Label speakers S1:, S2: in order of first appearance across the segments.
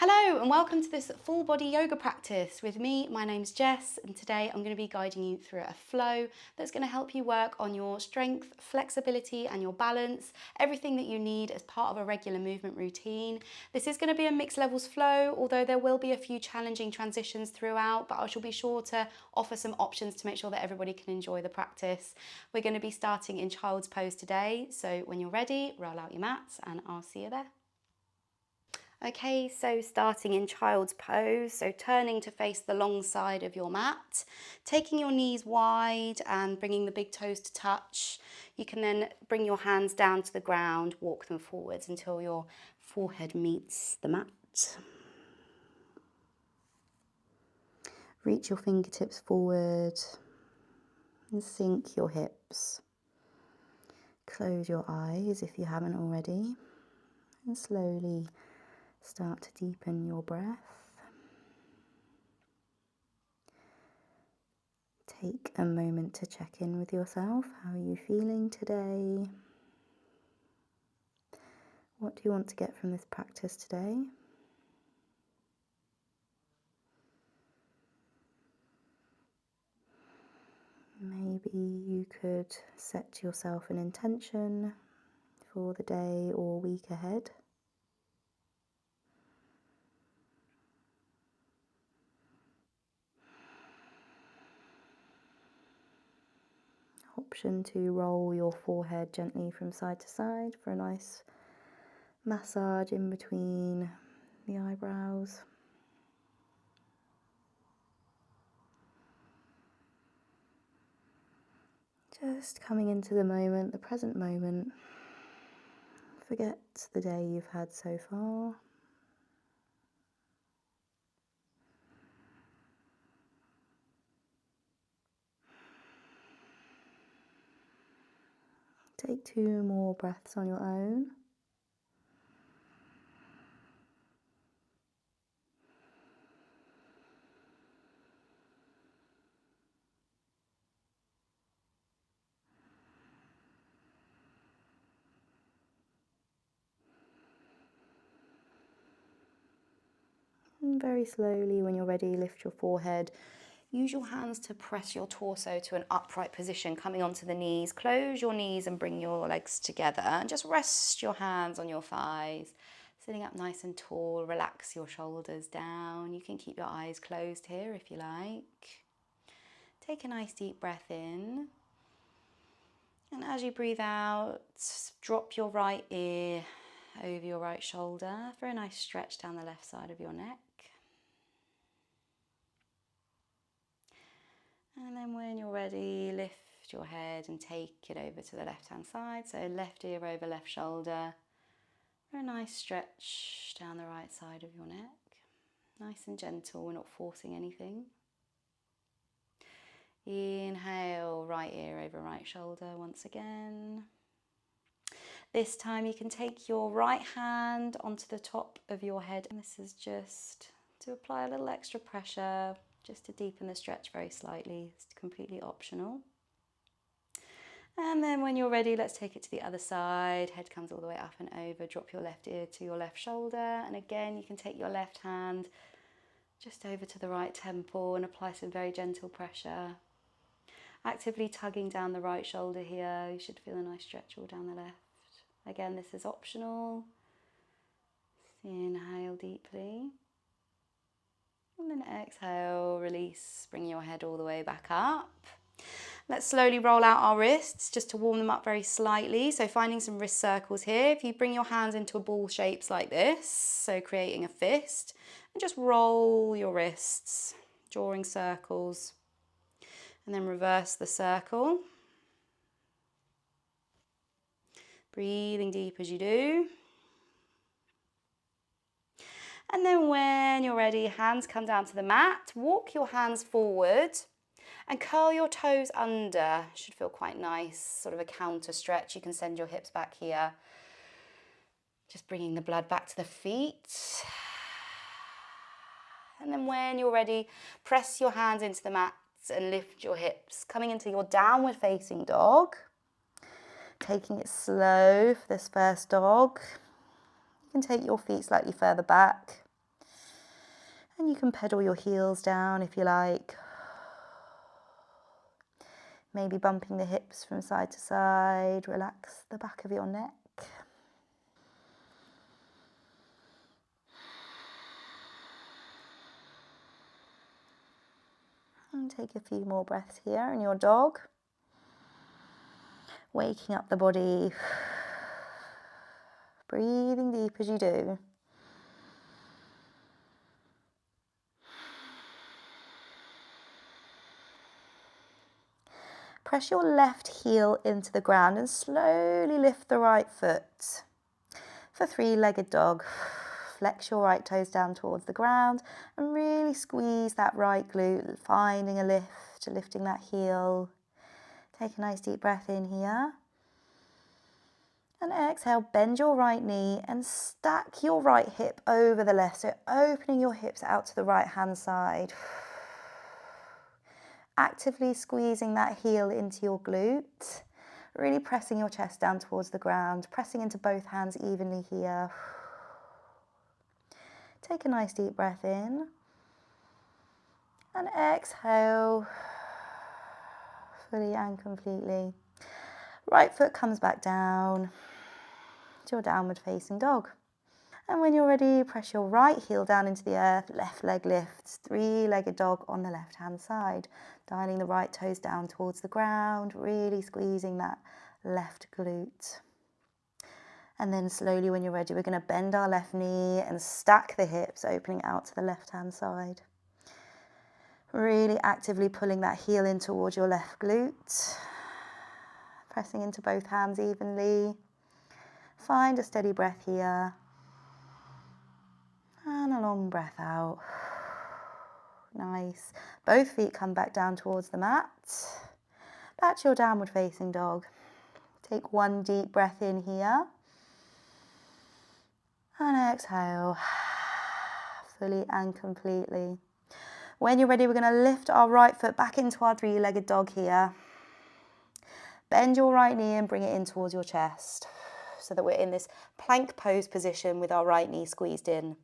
S1: Hello and welcome to this full body yoga practice with me. My name's Jess and today I'm going to be guiding you through a flow that's going to help you work on your strength, flexibility and your balance, everything that you need as part of a regular movement routine. This is going to be a mixed levels flow, although there will be a few challenging transitions throughout, but I shall be sure to offer some options to make sure that everybody can enjoy the practice. We're going to be starting in child's pose today, so when you're ready, roll out your mats and I'll see you there. Okay, so starting in child's pose, so turning to face the long side of your mat, taking your knees wide and bringing the big toes to touch. You can then bring your hands down to the ground, walk them forwards until your forehead meets the mat. Reach your fingertips forward and sink your hips. Close your eyes if you haven't already and slowly start to deepen your breath. Take a moment to check in with yourself. How are you feeling today? What do you want to get from this practice today? Maybe you could set yourself an intention for the day or week ahead. Option to roll your forehead gently from side to side for a nice massage in between the eyebrows. Just coming into the moment, the present moment. Forget the day you've had so far. Take 2 more breaths on your own. And very slowly, when you're ready, lift your forehead. Use your hands to press your torso to an upright position, coming onto the knees. Close your knees and bring your legs together. And just rest your hands on your thighs. Sitting up nice and tall, relax your shoulders down. You can keep your eyes closed here if you like. Take a nice deep breath in. And as you breathe out, drop your right ear over your right shoulder for a nice stretch down the left side of your neck. And then when you're ready, lift your head and take it over to the left-hand side. So left ear over left shoulder for a nice stretch down the right side of your neck. Nice and gentle, we're not forcing anything. Inhale, right ear over right shoulder once again. This time you can take your right hand onto the top of your head. And this is just to apply a little extra pressure, just to deepen the stretch very slightly. It's completely optional. And then when you're ready, let's take it to the other side. Head comes all the way up and over. Drop your left ear to your left shoulder. And again, you can take your left hand just over to the right temple and apply some very gentle pressure. Actively tugging down the right shoulder here. You should feel a nice stretch all down the left. Again, this is optional. Inhale deeply. And then exhale, release, bring your head all the way back up. Let's slowly roll out our wrists just to warm them up very slightly. So finding some wrist circles here. If you bring your hands into a ball shapes like this, so creating a fist, and just roll your wrists, drawing circles. And then reverse the circle. Breathing deep as you do. And then when you're ready, hands come down to the mat. Walk your hands forward and curl your toes under. Should feel quite nice, sort of a counter stretch. You can send your hips back here. Just bringing the blood back to the feet. And then when you're ready, press your hands into the mat and lift your hips, coming into your downward facing dog. Taking it slow for this first dog. You can take your feet slightly further back. And you can pedal your heels down if you like. Maybe bumping the hips from side to side. Relax the back of your neck. And take a few more breaths here in your dog. Waking up the body. Breathing deep as you do. Press your left heel into the ground and slowly lift the right foot. For three-legged dog, flex your right toes down towards the ground and really squeeze that right glute, finding a lift, lifting that heel. Take a nice deep breath in here. And exhale, bend your right knee and stack your right hip over the left, so opening your hips out to the right-hand side. Actively squeezing that heel into your glute, really pressing your chest down towards the ground, pressing into both hands evenly here. Take a nice deep breath in and exhale fully and completely. Right foot comes back down to your downward facing dog. And when you're ready, press your right heel down into the earth, left leg lifts, three-legged dog on the left-hand side. Dialing the right toes down towards the ground, really squeezing that left glute. And then slowly when you're ready, we're going to bend our left knee and stack the hips, opening out to the left-hand side. Really actively pulling that heel in towards your left glute. Pressing into both hands evenly. Find a steady breath here. And a long breath out. Nice. Both feet come back down towards the mat. Back to your downward facing dog. Take one deep breath in here. And exhale. Fully and completely. When you're ready, we're going to lift our right foot back into our three-legged dog here. Bend your right knee and bring it in towards your chest so that we're in this plank pose position with our right knee squeezed in.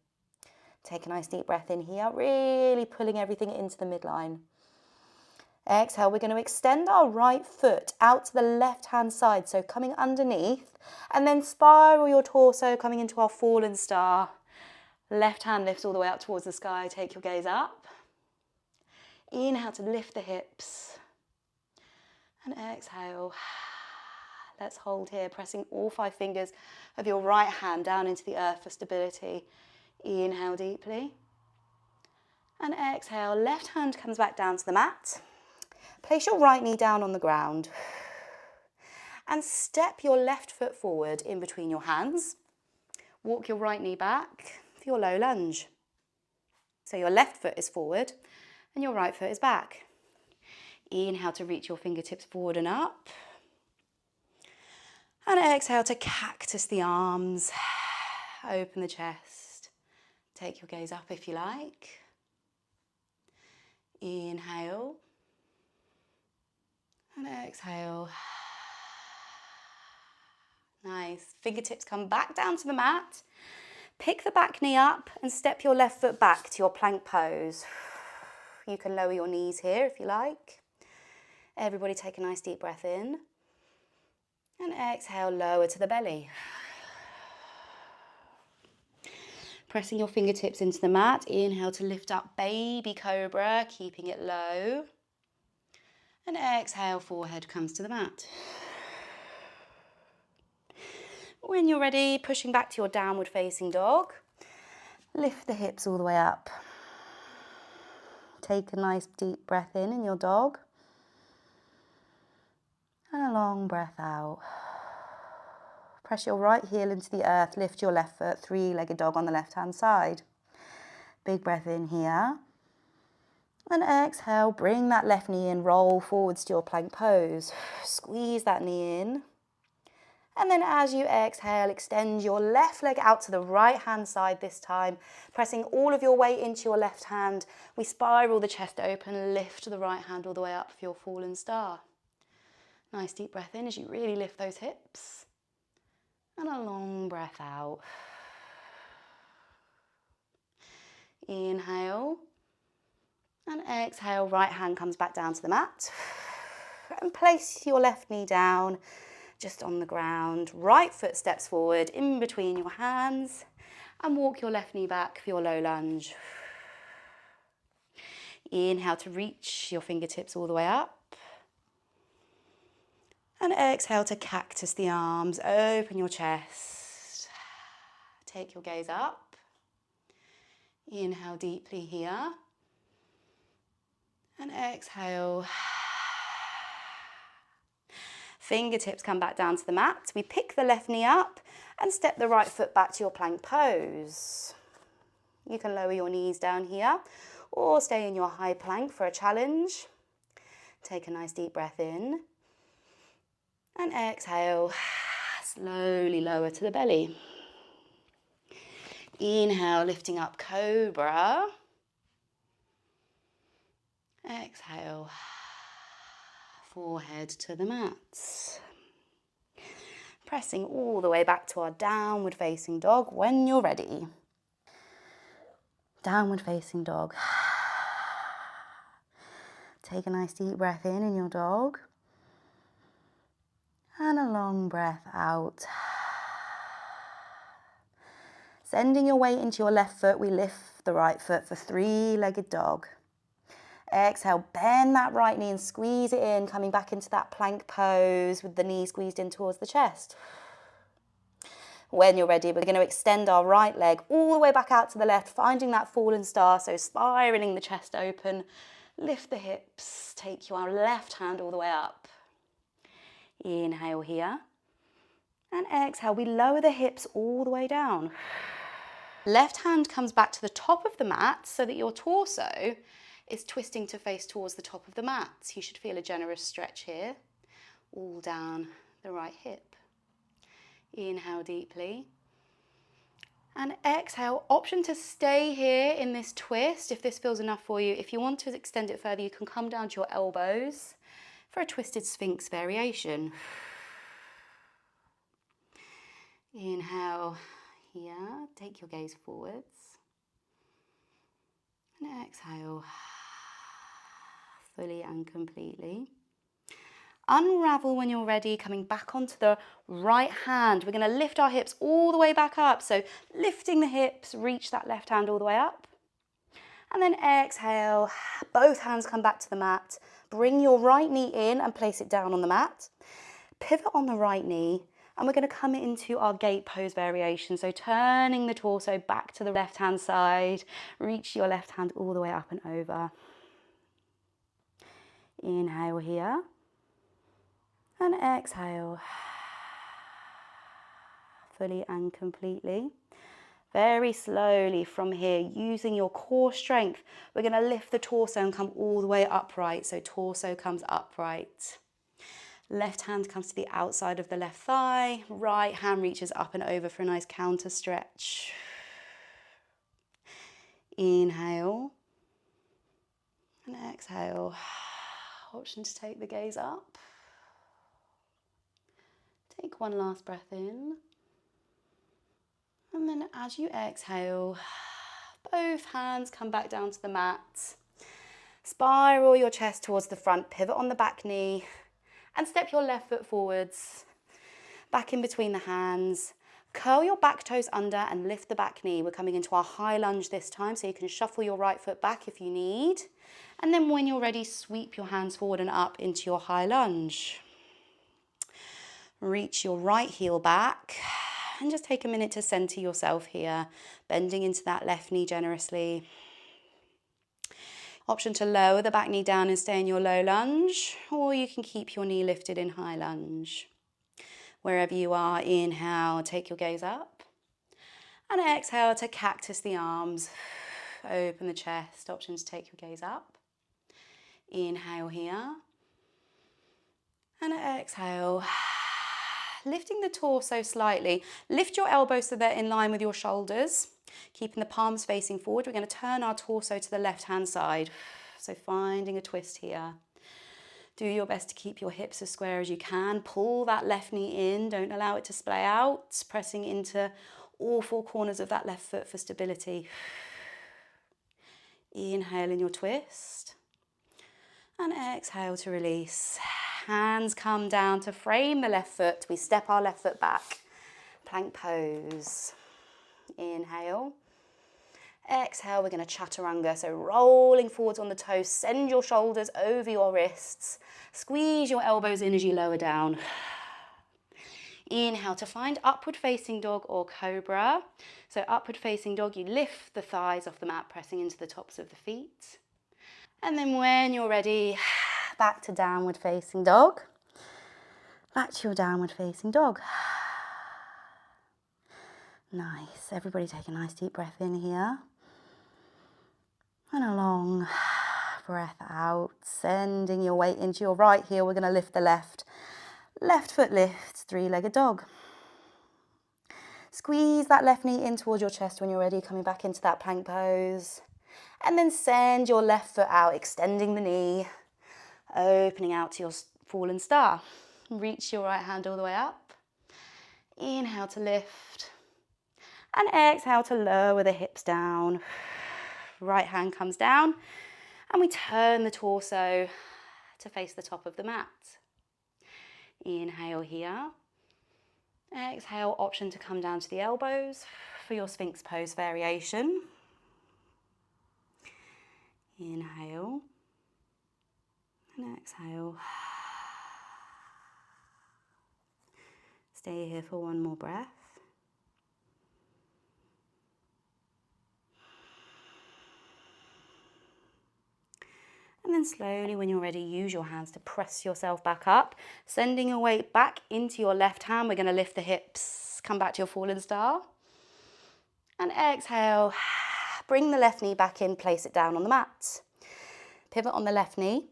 S1: Take a nice deep breath in here, really pulling everything into the midline. Exhale, we're going to extend our right foot out to the left-hand side, so coming underneath, and then spiral your torso coming into our fallen star. Left hand lifts all the way up towards the sky, take your gaze up. Inhale to lift the hips. And exhale. Let's hold here, pressing all 5 fingers of your right hand down into the earth for stability. Inhale deeply. And exhale, left hand comes back down to the mat. Place your right knee down on the ground. And step your left foot forward in between your hands. Walk your right knee back for your low lunge. So your left foot is forward and your right foot is back. Inhale to reach your fingertips forward and up. And exhale to cactus the arms. Open the chest. Take your gaze up if you like. Inhale. And exhale. Nice. Fingertips come back down to the mat. Pick the back knee up and step your left foot back to your plank pose. You can lower your knees here if you like. Everybody take a nice deep breath in. And exhale, lower to the belly. Pressing your fingertips into the mat. Inhale to lift up baby cobra, keeping it low. And exhale, forehead comes to the mat. When you're ready, pushing back to your downward facing dog. Lift the hips all the way up. Take a nice deep breath in your dog. And a long breath out. Press your right heel into the earth, lift your left foot, three-legged dog on the left-hand side. Big breath in here. And exhale, bring that left knee in, roll forwards to your plank pose. Squeeze that knee in. And then as you exhale, extend your left leg out to the right-hand side this time, pressing all of your weight into your left hand. We spiral the chest open, lift the right hand all the way up for your fallen star. Nice deep breath in as you really lift those hips. And a long breath out. Inhale. exhale, right hand comes back down to the mat. And place your left knee down, just on the ground. Right foot steps forward in between your hands and walk your left knee back for your low lunge. Inhale to reach your fingertips all the way up. And exhale to cactus the arms, open your chest. Take your gaze up. Inhale deeply here. And exhale. Fingertips come back down to the mat. We pick the left knee up and step the right foot back to your plank pose. You can lower your knees down here or stay in your high plank for a challenge. Take a nice deep breath in. And exhale, slowly lower to the belly. Inhale, lifting up cobra. Exhale, forehead to the mat. Pressing all the way back to our downward facing dog when you're ready. Downward facing dog. Take a nice deep breath in your dog. And a long breath out. Sending your weight into your left foot, we lift the right foot for three-legged dog. Exhale, bend that right knee and squeeze it in, coming back into that plank pose with the knee squeezed in towards the chest. When you're ready, we're going to extend our right leg all the way back out to the left, finding that fallen star, so spiraling the chest open. Lift the hips, take your left hand all the way up. Inhale here. And exhale, we lower the hips all the way down. Left hand comes back to the top of the mat so that your torso is twisting to face towards the top of the mat. You should feel a generous stretch here, all down the right hip. Inhale deeply. And exhale, option to stay here in this twist if this feels enough for you. If you want to extend it further, you can come down to your elbows for a twisted sphinx variation. Inhale here, take your gaze forwards. And exhale, fully and completely. Unravel when you're ready, coming back onto the right hand. We're going to lift our hips all the way back up. So lifting the hips, reach that left hand all the way up. And then exhale, both hands come back to the mat. Bring your right knee in and place it down on the mat. Pivot on the right knee, and we're going to come into our gate pose variation. So turning the torso back to the left hand side, reach your left hand all the way up and over. Inhale here, and exhale, fully and completely. Very slowly from here, using your core strength, we're going to lift the torso and come all the way upright. So torso comes upright. Left hand comes to the outside of the left thigh. Right hand reaches up and over for a nice counter stretch. Inhale. And exhale. Option to take the gaze up. Take one last breath in. And then as you exhale, both hands come back down to the mat. Spiral your chest towards the front, pivot on the back knee, and step your left foot forwards, back in between the hands. Curl your back toes under and lift the back knee. We're coming into our high lunge this time, so you can shuffle your right foot back if you need. And then when you're ready, sweep your hands forward and up into your high lunge. Reach your right heel back. And just take a minute to center yourself here, bending into that left knee generously. Option to lower the back knee down and stay in your low lunge, or you can keep your knee lifted in high lunge. Wherever you are, inhale, take your gaze up. And exhale to cactus the arms, open the chest. Option to take your gaze up. Inhale here. And exhale. Lifting the torso slightly. Lift your elbows so they're in line with your shoulders. Keeping the palms facing forward. We're going to turn our torso to the left-hand side. So finding a twist here. Do your best to keep your hips as square as you can. Pull that left knee in. Don't allow it to splay out. Pressing into all four corners of that left foot for stability. Inhale in your twist. And exhale to release. Hands come down to frame the left foot. We step our left foot back. Plank pose. Inhale. Exhale, we're going to chaturanga. So rolling forwards on the toes. Send your shoulders over your wrists. Squeeze your elbows in as you lower down. Inhale to find upward facing dog or cobra. So upward facing dog, you lift the thighs off the mat, pressing into the tops of the feet. And then when you're ready, back to downward facing dog. Back to your downward facing dog. Nice. Everybody take a nice deep breath in here. And a long breath out, sending your weight into your right heel. We're going to lift the left. Left foot lifts, three-legged dog. Squeeze that left knee in towards your chest when you're ready, coming back into that plank pose. And then send your left foot out, extending the knee, opening out to your fallen star. Reach your right hand all the way up. Inhale to lift. And exhale to lower the hips down. Right hand comes down. And we turn the torso to face the top of the mat. Inhale here. Exhale, option to come down to the elbows for your Sphinx pose variation. Inhale. And exhale. Stay here for one more breath. And then slowly, when you're ready, use your hands to press yourself back up, sending your weight back into your left hand. We're going to lift the hips, come back to your fallen star. And exhale, bring the left knee back in, place it down on the mat. Pivot on the left knee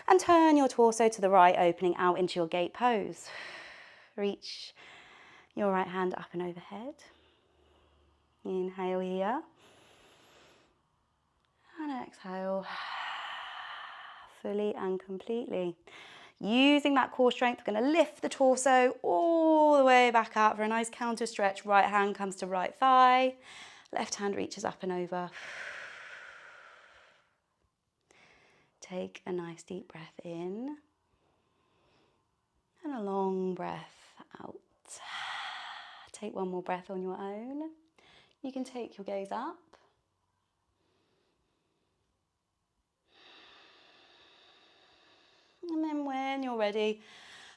S1: and turn your torso to the right, opening out into your gate pose. Reach your right hand up and overhead. Inhale here. And exhale. Fully and completely. Using that core strength, we're going to lift the torso all the way back up for a nice counter stretch. Right hand comes to right thigh. Left hand reaches up and over. Take a nice deep breath in. And a long breath out. Take one more breath on your own. You can take your gaze up. And then when you're ready,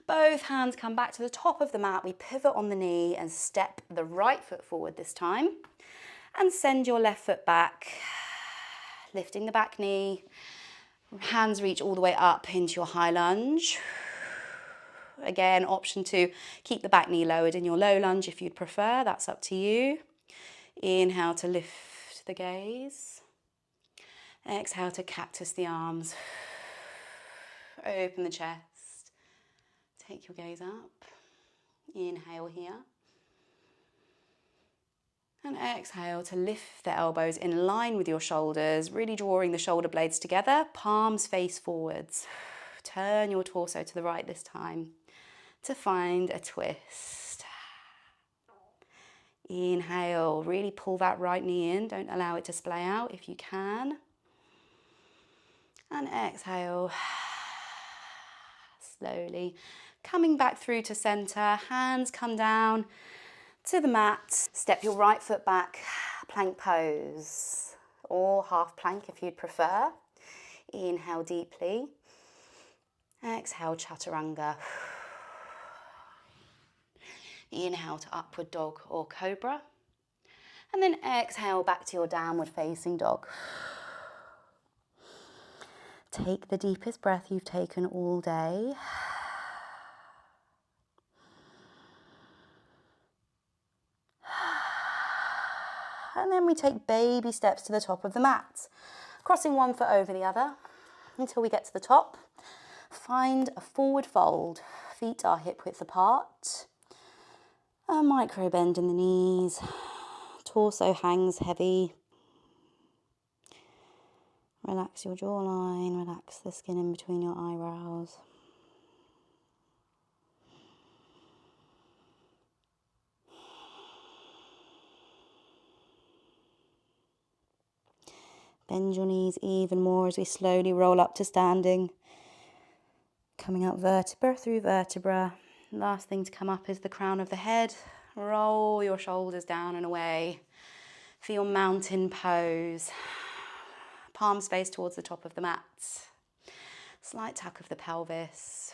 S1: both hands come back to the top of the mat. We pivot on the knee and step the right foot forward this time. And send your left foot back, lifting the back knee. Hands reach all the way up into your high lunge. Again, option to keep the back knee lowered in your low lunge if you'd prefer. That's up to you. Inhale to lift the gaze. Exhale to cactus the arms. Open the chest. Take your gaze up. Inhale here. And exhale to lift the elbows in line with your shoulders, really drawing the shoulder blades together, palms face forwards. Turn your torso to the right this time to find a twist. Inhale, really pull that right knee in. Don't allow it to splay out if you can. And exhale, slowly coming back through to center. Hands come down to the mat. Step your right foot back, plank pose, or half plank if you'd prefer. Inhale deeply. Exhale, chaturanga. Inhale to upward dog or cobra. And then exhale back to your downward facing dog. Take the deepest breath you've taken all day. And then we take baby steps to the top of the mat, crossing one foot over the other until we get to the top. Find a forward fold. Feet are hip width apart. A micro bend in the knees. Torso hangs heavy. Relax your jawline, relax the skin in between your eyebrows. Bend your knees even more as we slowly roll up to standing. Coming up vertebra through vertebra. Last thing to come up is the crown of the head. Roll your shoulders down and away for your mountain pose. Palms face towards the top of the mat. Slight tuck of the pelvis.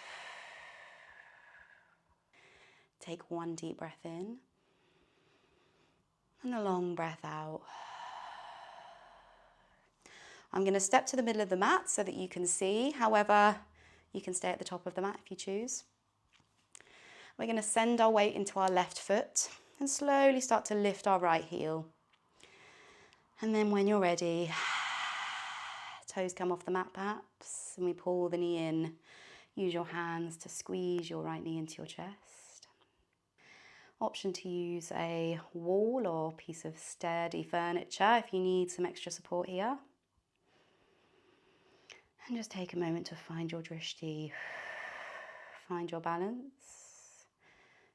S1: Take one deep breath in and a long breath out. I'm going to step to the middle of the mat so that you can see. However, you can stay at the top of the mat if you choose. We're going to send our weight into our left foot and slowly start to lift our right heel. And then when you're ready, toes come off the mat perhaps, and we pull the knee in. Use your hands to squeeze your right knee into your chest. Option to use a wall or piece of sturdy furniture if you need some extra support here. And just take a moment to find your drishti, find your balance.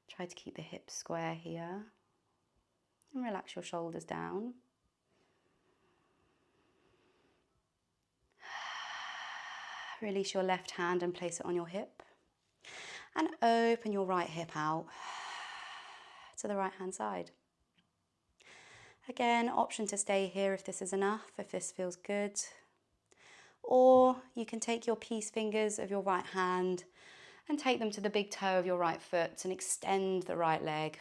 S1: Try to keep the hips square here and relax your shoulders down. Release your left hand and place it on your hip and open your right hip out to the right hand side. Again, option to stay here if this is enough, if this feels good. Or you can take your peace fingers of your right hand and take them to the big toe of your right foot and extend the right leg.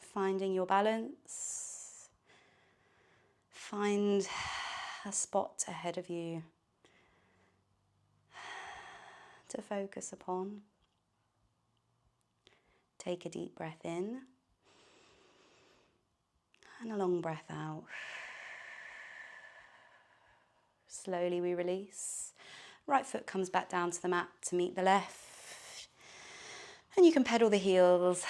S1: Finding your balance. Find a spot ahead of you to focus upon. Take a deep breath in and a long breath out. Slowly we release. Right foot comes back down to the mat to meet the left. And you can pedal the heels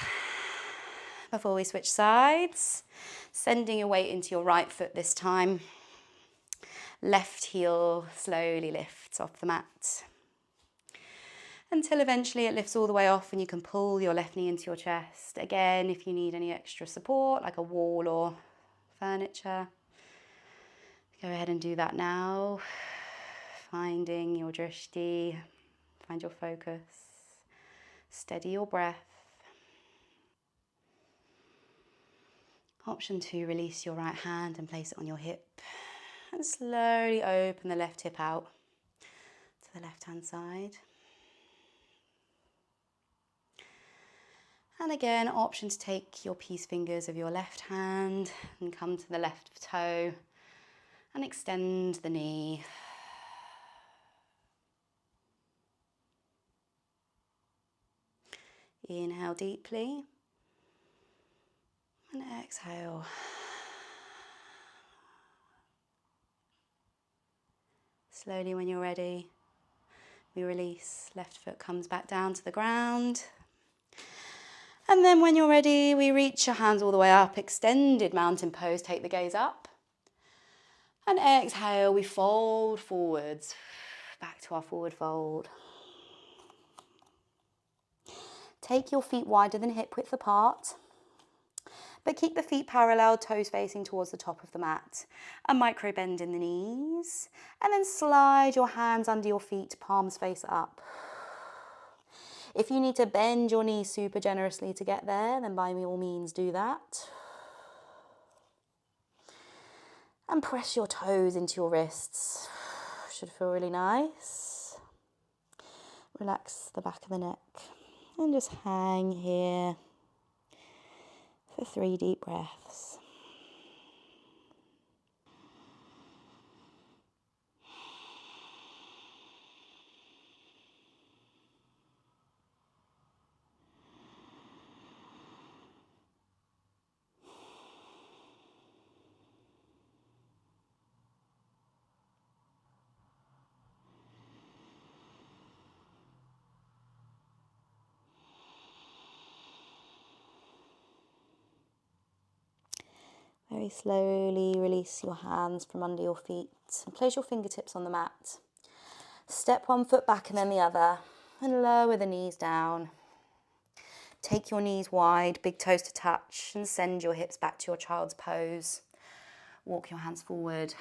S1: before we switch sides. Sending your weight into your right foot this time. Left heel slowly lifts off the mat. Until eventually it lifts all the way off and you can pull your left knee into your chest. Again, if you need any extra support, like a wall or furniture, go ahead and do that now. Finding your drishti, find your focus. Steady your breath. Option 2, release your right hand and place it on your hip. And slowly open the left hip out to the left hand side. And again, option to take your peace fingers of your left hand and come to the left toe and extend the knee. Inhale deeply and exhale. Slowly when you're ready, we release. Left foot comes back down to the ground. And then when you're ready, we reach your hands all the way up, extended mountain pose, take the gaze up. And exhale, we fold forwards, back to our forward fold. Take your feet wider than hip width apart, but keep the feet parallel, toes facing towards the top of the mat. A micro bend in the knees, and then slide your hands under your feet, palms face up. If you need to bend your knees super generously to get there, then by all means do that. And press your toes into your wrists. Should feel really nice. Relax the back of the neck and just hang here for 3 deep breaths. Very slowly release your hands from under your feet and place your fingertips on the mat. Step one foot back and then the other and lower the knees down. Take your knees wide, big toes to touch, and send your hips back to your child's pose. Walk your hands forward,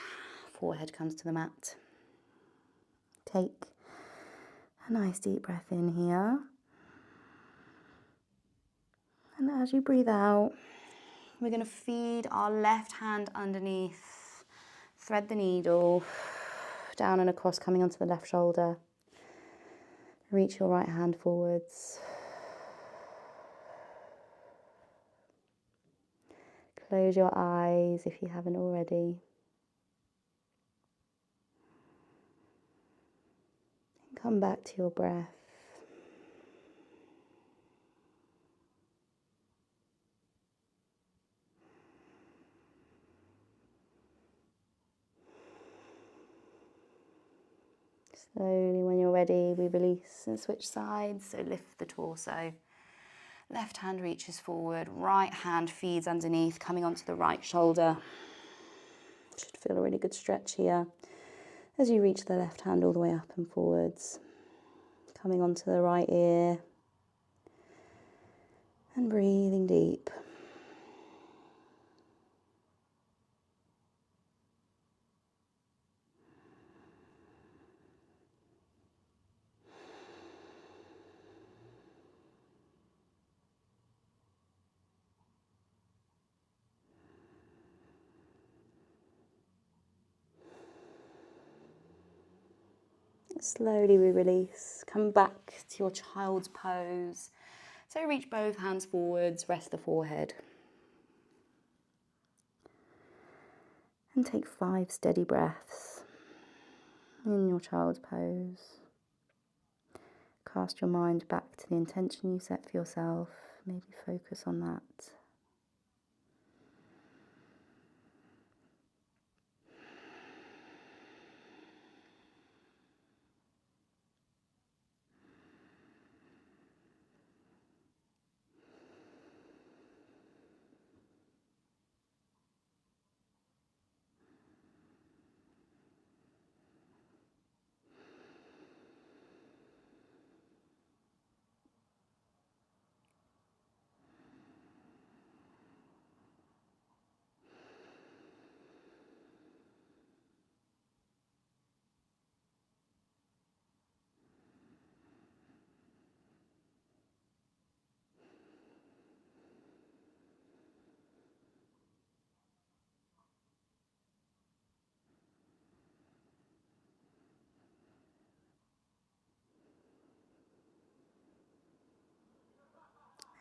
S1: forehead comes to the mat. Take A nice deep breath in here. And as you breathe out, we're going to feed our left hand underneath, thread the needle down and across, coming onto the left shoulder. Reach your right hand forwards. Close your eyes if you haven't already. And come back to your breath. Slowly, when you're ready, we release and switch sides. So lift the torso. Left hand reaches forward, right hand feeds underneath, coming onto the right shoulder. Should feel a really good stretch here. As you reach the left hand all the way up and forwards, coming onto the right ear, and breathing deep. Slowly we release, come back to your child's pose. So reach both hands forwards, rest the forehead. And take 5 steady breaths in your child's pose. Cast your mind back to the intention you set for yourself. Maybe focus on that.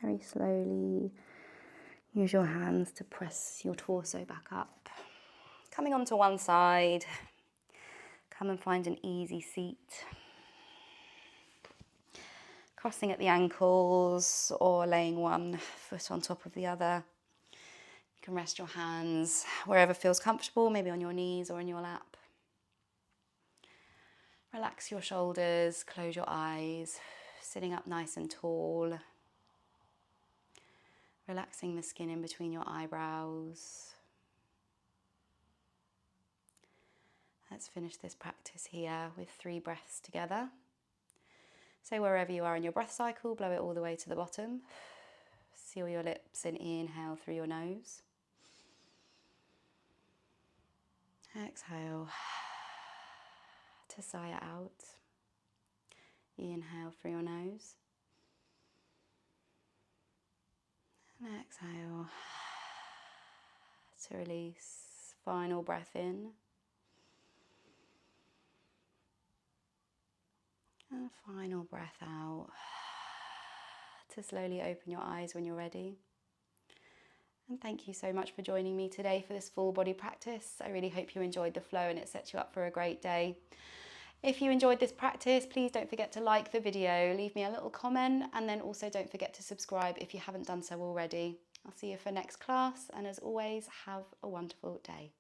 S1: Very slowly, use your hands to press your torso back up. Coming onto one side, come and find an easy seat. Crossing at the ankles or laying one foot on top of the other. You can rest your hands wherever feels comfortable, maybe on your knees or in your lap. Relax your shoulders, close your eyes, sitting up nice and tall. Relaxing the skin in between your eyebrows. Let's finish this practice here with 3 breaths together. So wherever you are in your breath cycle, blow it all the way to the bottom. Seal your lips and inhale through your nose. Exhale to sigh it out. Inhale through your nose. And exhale to release. Final breath in. And final breath out. To slowly open your eyes when you're ready. And thank you so much for joining me today for this full body practice. I really hope you enjoyed the flow and it sets you up for a great day. If you enjoyed this practice, please don't forget to like the video, leave me a little comment, and then also don't forget to subscribe if you haven't done so already. I'll see you for next class, and as always, have a wonderful day.